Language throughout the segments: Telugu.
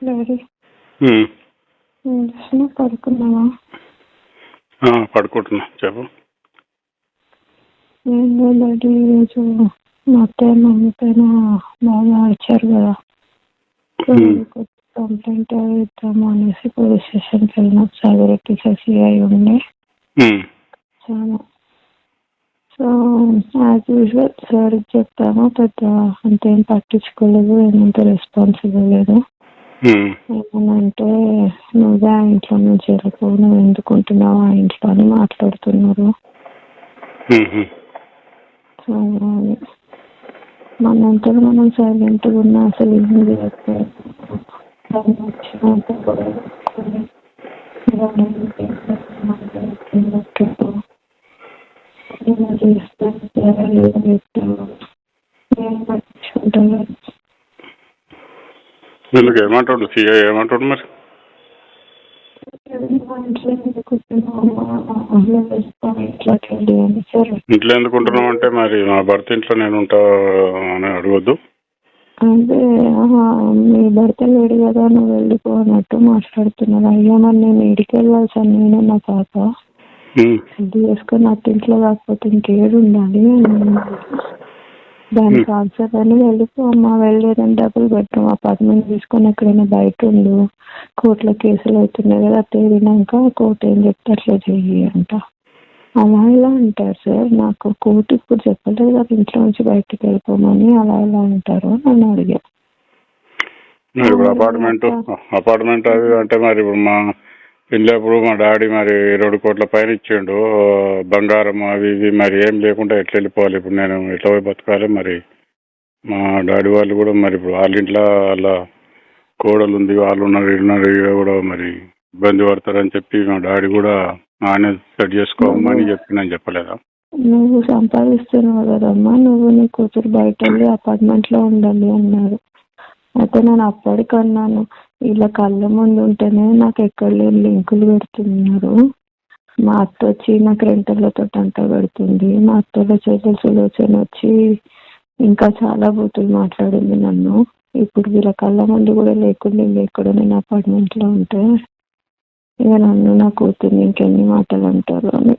డాడీ ఉమ్. ఏం చేస్తున్నావు? పడుకున్నావా? పడుకుంటున్నా, చెప్పు. ఏంటో డాడీ, ఈరోజు మా అత్తయ్య మమ్మీ పైన బాగా అరిచారు కదా, కంప్లైంట్ ఇద్దాము అనేసి పోలీస్ స్టేషన్కి వెళ్ళిన. సాగరెడ్డి సిఐ ఉండే సో యాజ్ యూజువల్ సార్కి చెప్పాను. పెద్ద అంతేం పట్టించుకోలేదు, ఏమంత రెస్పాన్స్ ఇవ్వలేదు. ఏమన్నా అంటే నువ్వే ఆ ఇంట్లో నుంచి వెళ్ళిపో, నువ్వు ఎందుకుంటున్నావు ఆ ఇంట్లో అని మాట్లాడుతున్నారు. సో మనంతలో మనం సైలెంట్గా ఉన్నా అసలు ఏం చేయట్లేదు. వీళ్ళకి ఏమంటాడు సిఐ, ఏమంటాడు మరి? ఇంట్లో ఎందుకుంటున్నావు అంటే మరి మా భర్త ఇంట్లో నేను ఉంటా అని అడగొద్దు. అదే మీ భర్త లేడు కదా, నువ్వు వెళ్ళిపో అన్నట్టు మాట్లాడుతున్నారు. అయ్యో మరి నేను ఇంటికి వెళ్ళాల్సాను, నేను నా పాప ఇది చేసుకొని అత్తింట్లో కాకపోతే ఇంకేడు ఉండాలి. దానికి ఆన్సర్ అని వెళ్ళిపో అమ్మా, వెళ్ళలేదని డబ్బులు పెట్టాం, అపార్ట్మెంట్ తీసుకొని ఎక్కడైనా బయట ఉండు, కోర్టులో కేసులు అవుతున్నాయి కదా, తేలినాక కోర్టు ఏం చెప్తే అట్లా చెయ్యి అంట. అలా ఇలా అంటారు సార్, నాకు కోర్టు ఇప్పుడు చెప్పలేదు కదా ఇంట్లో నుంచి బయటకు వెళ్ళిపోమని, అలా ఇలా అంటారు నన్ను అడిగా. అపార్ట్మెంట్ అది అంటే మరి ఇప్పుడు మా పిల్లప్పుడు మా డాడీ మరి 2 కోట్ల పైన ఇచ్చిండు, బంగారం అవి ఇవి, మరి ఏం లేకుండా ఎట్లా వెళ్ళిపోవాలి ఇప్పుడు, నేను ఎట్లా పోయి బతకాలి మరి? మా డాడీ వాళ్ళు కూడా మరి ఇప్పుడు వాళ్ళ ఇంట్లో వాళ్ళ కోడలు ఉంది, వాళ్ళు ఉన్నారు, ఇల్లు కూడా మరి ఇబ్బంది పడతారని చెప్పి మా డాడీ కూడా నానే సెట్ చేసుకోమని చెప్పి నేను చెప్పలేదా? నువ్వు సంపాదిస్తున్నావు కదమ్మా, నువ్వు నీ కూతురు బయట వెళ్ళి అపార్ట్మెంట్లో ఉండాలి అన్నారు. అయితే నేను అప్పటికన్నాను, ఇలా కళ్ళ ముందు ఉంటేనే నాకు ఎక్కడ లేని లింకులు పెడుతున్నారు. మా అత్త వచ్చి నాకు రెంటర్లతో అంట పెడుతుంది, మా అత్తలో సులోచన వచ్చి ఇంకా చాలా బూతులు మాట్లాడింది నన్ను. ఇప్పుడు వీళ్ళ కళ్ళ ముందు కూడా లేకుండా ఎక్కడ నేను అపార్ట్మెంట్లో ఉంటే ఇక నన్ను నా కూతుర్ని ఇంకెన్ని మాటలు అంటారు అని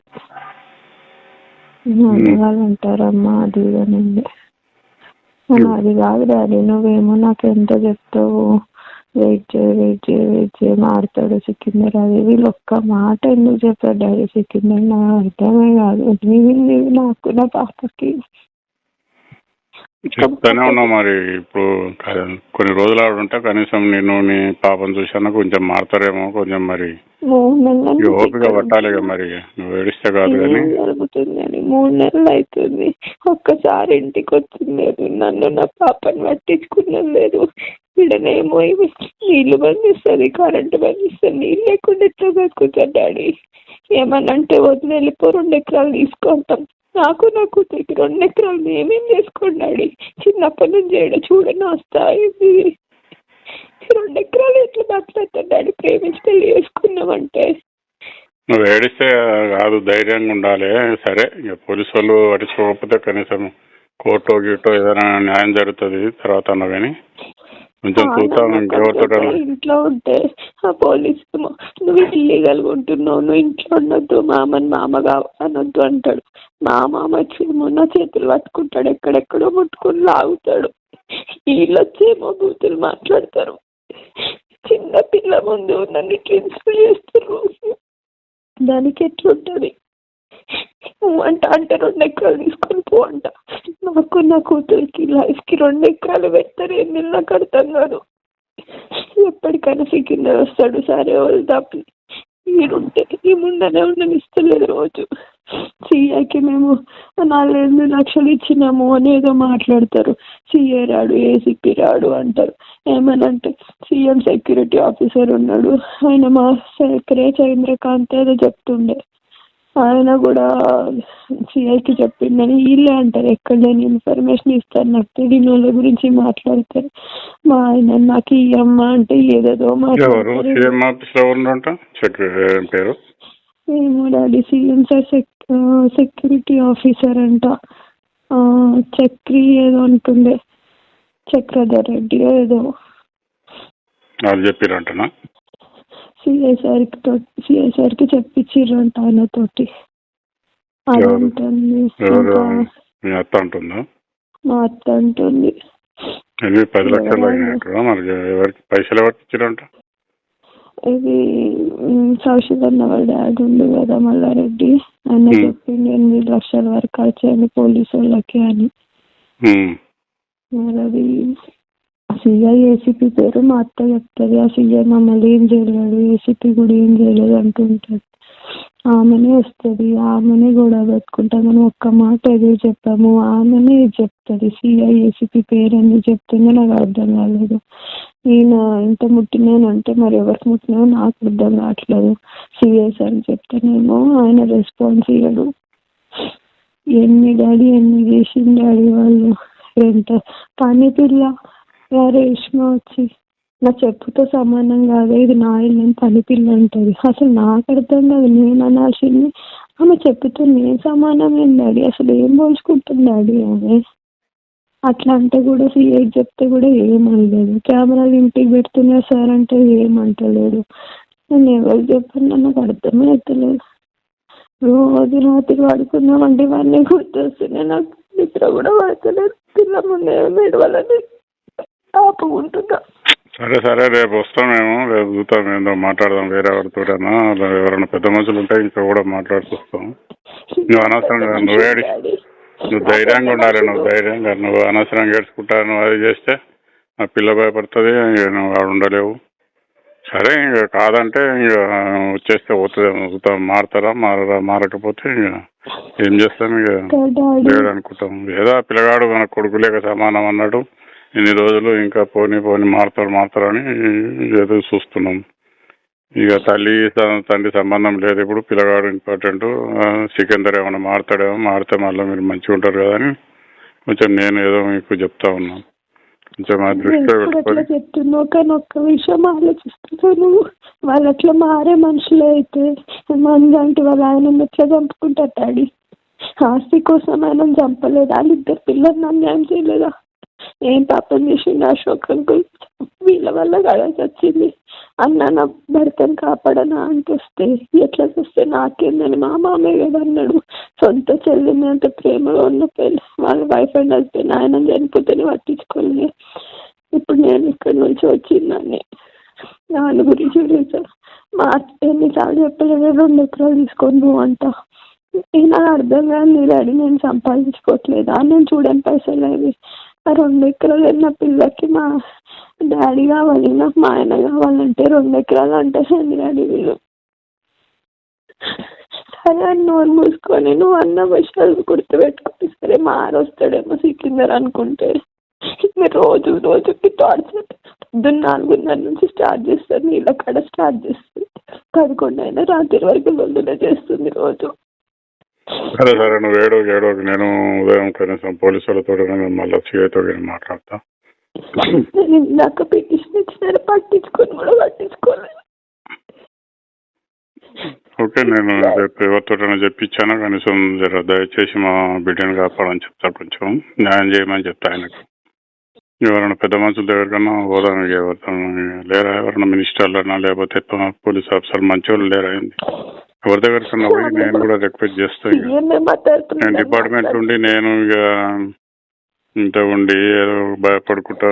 వాళ్ళు అంటారమ్మా. అది ఇదనండి. అది కాదు డాడీ, నువ్వేమో నాకు ఎంత చెప్తావు, వెయిట్ చేయి మారుతాడు సికిందర్, అది వీళ్ళు ఒక్క మాట ఎందుకు చెప్పారు డాడీ సికిందర్, నాకు అర్థమే కాదు. నాకు నా పాపకి చెప్తానే ఉన్నా మరి. ఇప్పుడు కొన్ని రోజులు ఆడుంటే కనీసం నేను నీ పాపను చూసాను, కొంచెం మారుతారేమో, కొంచెం మరి ఓపిక పట్టాలి కదా మరి, నువ్వు ఏడిస్తే కాదు. కానీ జరుగుతుందని 3 నెలలు అవుతుంది, ఒక్కసారి ఇంటికి వచ్చింది లేదు, నన్ను నా పాపను పట్టించుకున్నది లేదు. ఇడనేమో నీళ్లు బంధిస్తుంది, కరెంటు బంధిస్తుంది, నీళ్ళు లేకుండా ఎట్లా బతుకుతారు డాడీ? ఏమన్నా అంటే వదిలి వెళ్ళిపో, 2 ఎకరాలు తీసుకుంటాం. నాకు నా కూతురికి 2 ఎకరాలు మేమేం చేసుకోండి, చిన్నప్పటి నుంచి చూడని వస్తాయి. 2 ఎకరాలు ఎట్లా మాట్లాడతారు డాడీ? ప్రేమించి పెళ్లి చేసుకున్నామంటే. నువ్వు ఏడిస్తే కాదు, ధైర్యంగా ఉండాలి. సరే, ఇక పోలీసు వాళ్ళు పట్టించుకోకపోతే కనీసం కోర్టు గీటో ఏదైనా న్యాయం జరుగుతుంది తర్వాత అన్నా, కానీ కొంచెం చూద్దాం. ఇంకెవరితో ఇంట్లో ఉంటే ఆ పోలీసు నువ్వు ఇల్లీగల్గా ఉంటున్నావు, నువ్వు ఇంట్లో ఉండొద్దు, మామగా అనొద్దు అంటాడు. మా మామ వచ్చి మొన్న చేతులు పట్టుకుంటాడు, ఎక్కడెక్కడో ముట్టుకుని లాగుతాడు. వీళ్ళు వచ్చేమో బూతులు మాట్లాడతారు. చిన్న పిల్ల ముందు నన్ను ట్రాన్స్ఫర్ చేస్తారు, దానికి ఎట్లుంటుంది అంట. అంటే 2 ఎకరాలు తీసుకొని పో అంట. నాకు నా కూతురికి లైఫ్కి 2 ఎకరాలు పెడతారు, ఏం నెలలు కడతాను. ఎప్పటికైనా సికిందర్ వస్తాడు, సరే వాళ్ళు తప్పి వీడుంటే ఈ ముందనే ఉండనిస్తలేదు. రోజు సిఐకి మేము 4 లక్షలు ఇచ్చినాము అని ఏదో మాట్లాడతారు. సిఐ రాడు, ఏసీపీ రాడు అంటారు. ఏమనంటే సీఎం సెక్యూరిటీ ఆఫీసర్ ఉన్నాడు, ఆయన మా సెక్రటరీ చంద్రకాంత్ ఏదో చెప్తుండే, ఆయన కూడా సిఐకి చెప్పిందని వీళ్ళే అంటారు. ఎక్కడ లేని ఇన్ఫర్మేషన్ ఇస్తారు, నాకు తెలియని వాళ్ళ గురించి మాట్లాడతారు. మా ఆయన నాకు ఈ అమ్మ అంటే ఏదేదో మాట్లాడతారు. ఏమో daddy, CM sir security officer అంట, చక్రి ఏదో అంటుండే, చక్రధర్ రెడ్డి ఏదో. వాళ్ళు చెప్పిరంటనా? సిఐ సార్కి చెప్పించిర్రంట ఆయనతోటి. అదంటుంది. ఇంకా మీ అత్త అంటుందా? మా అత్త అంటుంది 10 లక్షలు అయినట్టు. మరి ఎవరికి పైసలు ఎవరికి ఇచ్చిరంట? ఇది కౌశిక్ అన్న వాళ్ళ డాడీ ఉంది కదా మల్లారెడ్డి, ఆయన చెప్పింది 8 లక్షల వరకు ఖర్చు అయింది పోలీసు వాళ్ళకి అని. మరి అది సిఐ ఏసీపీ పేరు మా అత్త చెప్తుంది. ఆ సిఐ మమ్మల్ని ఏం చేయలేడు, ఏసీపీ కూడా ఏం చేయలేదు అంటుంటుంది. ఆమెనే వస్తుంది, ఆమెనే గొడవ పెట్టుకుంటాం. మనం ఒక్క మాట ఎదురు చెప్పాము, ఆమెనే చెప్తుంది. సిఐ ఏసీపీ పేరు ఎందుకు చెప్తుందో నాకు అర్థం కాలేదు. ఈయన ఇంత ముట్టినానంటే మరి ఎవరికి ముట్టినావో నాకు అర్థం కావట్లేదు. సిఐ సార్ చెప్తేనేమో ఆయన రెస్పాన్స్ ఇవ్వడు. ఎన్ని చేసింది డాడీ వాళ్ళు. ఎంత పని పిల్ల రేష్మ వచ్చి నా చెప్పుతో సమానం కాదు, ఇది నా ఇల్లు పని పిల్ల అంటది. అసలు నాకు అర్థం కాదు, నేను అనాల్సింది ఆమె చెప్పుతో నేను సమానం ఏం డాడీ, అసలు ఏం పోల్చుకుంటుంది డాడీ ఆమె. అట్లా అంటే కూడా సిఐ చెప్తే కూడా ఏమనలేదు. కెమెరాలు ఇంటికి పెడుతున్నా సార్ అంటే ఏమంటలేడు. నేను ఎవరు చెప్పాను నాకు అర్థమే అవుతలేదు. రోజు రాత్రి పడుకున్నామంటే ఇవన్నీ గుర్తొస్తున్నాయి. నాకు నిద్ర కూడా పడతలేదు. పిల్ల ముందే మెడవాలని ఆపుకుంటున్నా. సరే రేపు వస్తాం మేము, రేపు చూద్దాం, ఏందో మాట్లాడదాం. వేరే ఎవరితోటైనా ఎవరైనా పెద్ద మనుషులు ఉంటే ఇంకా కూడా మాట్లాడుకొస్తాం. నువ్వు అనవసరంగా నువ్వు ధైర్యంగా ఉండాలి. నువ్వు అనవసరంగా ఏడ్చుకుంటాను అది చేస్తే ఆ పిల్ల భయపడుతుంది, నువ్వు ఆడ ఉండలేవు. సరే ఇంకా కాదంటే ఇక వచ్చేస్తే పోతుంది. మారుతారా మారకపోతే ఇక ఏం చేస్తాం, ఇక లేడు అనుకుంటాం. ఏదో ఆ పిల్లగాడు మన కొడుకులేక సమానం అన్నాడు. ఇన్ని రోజులు ఇంకా పోనీ మారుతారని ఏదో చూస్తున్నాం. ఇక తండ్రి సంబంధం లేదు. ఇప్పుడు పిల్లగాడు ఇంపార్టెంట్. సికిందర్ ఏమైనా మారుతాడేమో, మారితే మళ్ళీ మీరు మంచిగా ఉంటారు కదా అని కొంచెం నేను ఏదో మీకు చెప్తా ఉన్నాను. కొంచెం ఆ దృష్టిలో పెట్టుకొని చెప్తున్నావు. కానీ ఒక్క విషయం ఆలోచిస్తున్నాను, వాళ్ళు అట్లా మారే మనుషులు అయితే అంటే వాళ్ళ ఆయన ఎట్లా చంపుకుంటారు డాడీ? ఆస్తి కోసం ఆయన చంపలేదు. వాళ్ళిద్దరు పిల్లల్ని అన్యాయం చేయలేదా? ఏం పాపం చేసిండు అశోక్ అంకుల్? వీళ్ళ వల్ల కదా వచ్చింది. అన్న నా భర్తను కాపాడనా అంటొస్తే ఎట్లా చూస్తే నాకేందని మా మామే కదా అన్నాడు. సొంత చెల్లిని అంత ప్రేమగా ఉన్న పెళ్ళి వాళ్ళ వైఫ్ అండ్ హస్బెండ్ ఆయన చనిపోతేనే పట్టించుకోలేదు. ఇప్పుడు నేను ఇక్కడ నుంచి వచ్చిందాన్ని దాని గురించి మా ఎన్నిసార్లు చెప్పలేదు 2 ఎకరాలు తీసుకొని నువ్వు అంట. నాకు అర్థం కాదు, నీ డాడీ నేను సంపాదించుకోవట్లేదా, నేను చూడని పైసలు అవి. ఆ 2 ఎకరాలు నా పిల్లకి మా డాడీ కావాలి, నాకు మా ఆయన కావాలంటే 2 ఎకరాలు అంటే డాడీ వీళ్ళు. సరే అని నోరు మూసుకొని నువ్వు అన్న విషయాలు గుర్తుపెట్టుకుని సరే మారొస్తాడేమో సికిందర్ అనుకుంటే రోజుకి టార్చర్. పొద్దున్న 4:30 నుంచి స్టార్ట్ చేస్తారు, నీళ్ళ కాడ స్టార్ట్ చేస్తుంది. 11 అయినా రాత్రి వరకు లొల్లునే చేస్తుంది రోజు. సరే నువ్వు ఏడోకి నేను ఉదయం కనీసం పోలీసు వాళ్ళతో మళ్ళీ సిఐతో మాట్లాడతా. నేను ఇందాక పిటిషన్ ఇచ్చిన పట్టించుకోలేదు. ఓకే, నేను రేపు ఎవరితోటైనా చెప్పించాను. కనీసం దయచేసి మా బిడ్డను కాపాడని చెప్తా, కొంచెం న్యాయం చేయమని చెప్తా ఆయనకు. ఎవరైనా పెద్ద మనుషుల దగ్గరకన్నా పోదాం. లేరా ఎవరైనా మినిస్టర్లన్నా లేకపోతే పోలీస్ ఆఫీసర్ మంచి వాళ్ళు లేరా? ఎవరి దగ్గరకన్నా పోయి నేను కూడా రిక్వెస్ట్ చేస్తాను. నేను డిపార్ట్మెంట్ నుండి నేను ఇక ఇంత ఉండి ఏదో భయపడుకుంటా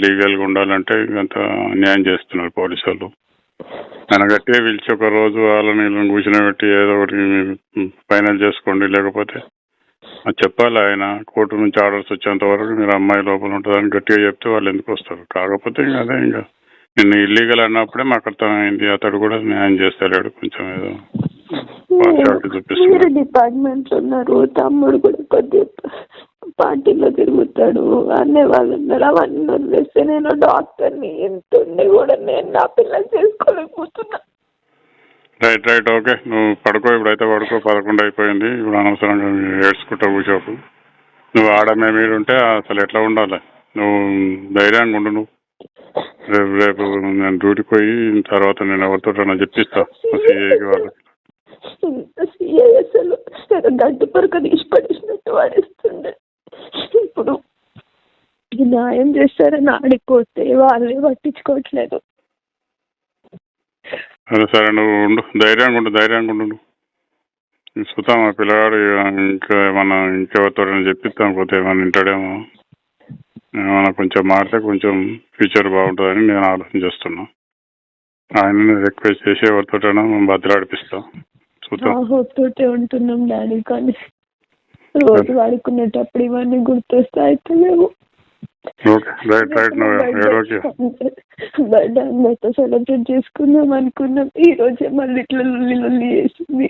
లీగల్గా ఉండాలంటే ఇంత అన్యాయం చేస్తున్నారు పోలీసు వాళ్ళు. ఆయన గట్టిగా పిలిచి ఒక రోజు వాళ్ళని కూర్చోబెట్టి ఏదో ఒకటి ఫైనల్ చేసుకోండి, లేకపోతే చెప్పాలి. ఆయన కోర్టు నుంచి ఆర్డర్స్ వచ్చేంత వరకు మీరు అమ్మాయి లోపల ఉంటుందని గట్టిగా చెప్తే వాళ్ళు ఎందుకు వస్తారు. కాకపోతే అదే ఇంకా నిన్ను ఇల్లీగల్ అన్నప్పుడే మాకు అర్థమైంది. అతడు కూడా న్యాయం చేస్తలేడు, కొంచెం ఏదో చూపిస్తున్నారు. డిపార్ట్మెంట్ లో ఉన్నారు, తమ్ముడు కూడా కొద్దిగా పార్టీలో తిరుగుతాడు అనే వాళ్ళు ఉన్నారు. అవన్నీ వదిలేస్తే నేను డాక్టర్ని ఎంత ఉండి కూడా నేను నా పిల్లలు చేసుకోలేకపోతున్నా. రైట్ ఓకే, నువ్వు పడుకో. ఇప్పుడైతే పడుకో, 11 అయిపోయింది. ఇప్పుడు అనవసరంగా ఏడ్చుకుంటా కూర్చోకు. నువ్వు ఆడమే మీరు ఉంటే అసలు ఎట్లా ఉండాలి? నువ్వు ధైర్యంగా ఉండు. నువ్వు రేపు నేను డ్యూటీకి పోయి తర్వాత నేను ఎవరితో చెప్పిస్తా సిఐకి వాళ్ళకి. సిఐ అసలు గడ్డి పొరక తీసి పడేసినట్టు వాడిస్తుండే. ఇప్పుడు న్యాయం చేస్తారని ఆడిపోతే వాళ్ళే పట్టించుకోవట్లేదు. సరే సరే నువ్వు ఉండు, ధైర్యంగా ఉండు. చూద్దాం ఆ పిల్లగాడు ఇంకా ఏమన్నా ఇంకెవరితో చెప్పిస్తాం, పోతే ఏమన్నా వింటాడేమో. ఏమన్నా కొంచెం మారితే కొంచెం ఫ్యూచర్ బాగుంటుందని నేను ఆలోచన చేస్తున్నా. ఆయన రిక్వెస్ట్ చేసి ఎవరితోటైనా బద్దలాడిపిస్తాం, చూద్దాం. తోటే ఉంటున్నాం డాడీ, కానీ రోజు వాడుకునేటప్పుడు ఇవన్నీ గుర్తొస్తే అయితే లేవు. ఓకే రైట్ ఏడోకే. బర్త్డే అందరితో సెలబ్రేట్ చేసుకుందాం అనుకున్నాం, ఈ రోజే మళ్ళీ ఇట్లా లొల్లి చేసింది.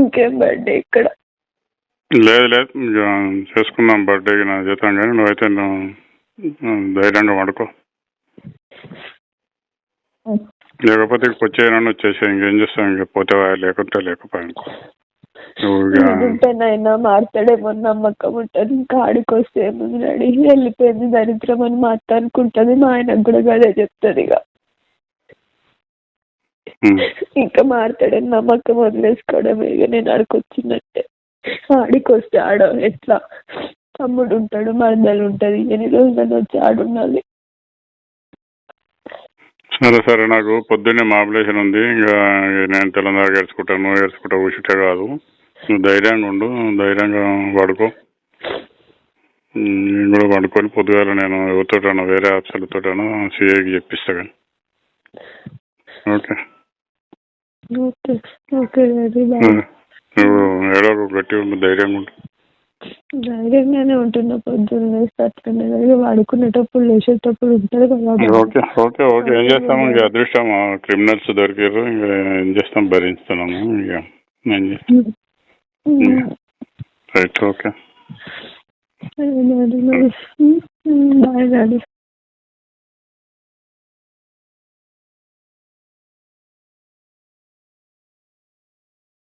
ఇంకేం బర్త్డే ఇక్కడ? లేదు ఇక చేసుకుందాం బర్త్డేకి నా చేతాం, కానీ నువ్వైతే నువ్వు ధైర్యంగా పడుకో. లేకపోతే వచ్చేయనని వచ్చేసాయి, ఇంకేం చేస్తాం, ఇంక పోతే లేకుంటే లేకపోయానుకో. ఉంటేనైనా మారుతాడేమో నమ్మకం ఉంటుంది. ఇంకా ఆడికి వస్తే ఏముంది డాడీ, వెళ్ళిపోయింది దరిద్రం అని మా అత్త అనుకుంటుంది, మా ఆయనకు కూడా అదే చెప్తుంది. ఇంకా మారుతాడని నమ్మకం వదిలేసుకోవడమే. ఇక నేను ఆడికి వచ్చినట్టే. ఆడికి వస్తే ఆడ ఎట్లా తమ్ముడు ఉంటాడు, మరదలు ఉంటుంది, ఎన్ని రోజులని వచ్చి ఆడుండాలి. సరే నాకు పొద్దున్నే మాపులేషన్ ఉంది, ఇంకా నేను తెలంగాణ ఏడ్చుకుంటాను, నువ్వు ఏడ్చుకుంటా ఊసిటే కాదు. నువ్వు ధైర్యంగా ఉండు, ధైర్యంగా పడుకో. నేను కూడా పడుకొని పొద్దుగాల నేను ఎవరితోటైనా వేరే ఆఫీసర్లతోటైనా సిఐకి చెప్పిస్తా. కానీ ఓకే నువ్వు ఏడో గట్టి ఉండు, ధైర్యంగా ఉండు. ధైర్యంగానే ఉంటున్నా, పొద్దున్న వేస్తే అట్లనే కదా, వాడుకునేటప్పుడు లేచేటప్పుడు ఉంటుంది కదా. ఓకే ఏం చేస్తాము, ఇంక అదృష్టం క్రిమినల్స్ దొరికారు, ఇంకా ఏం చేస్తాం, భరించుతున్నాము. ఇక ఏం చేస్తాం. Right okay bye daddy.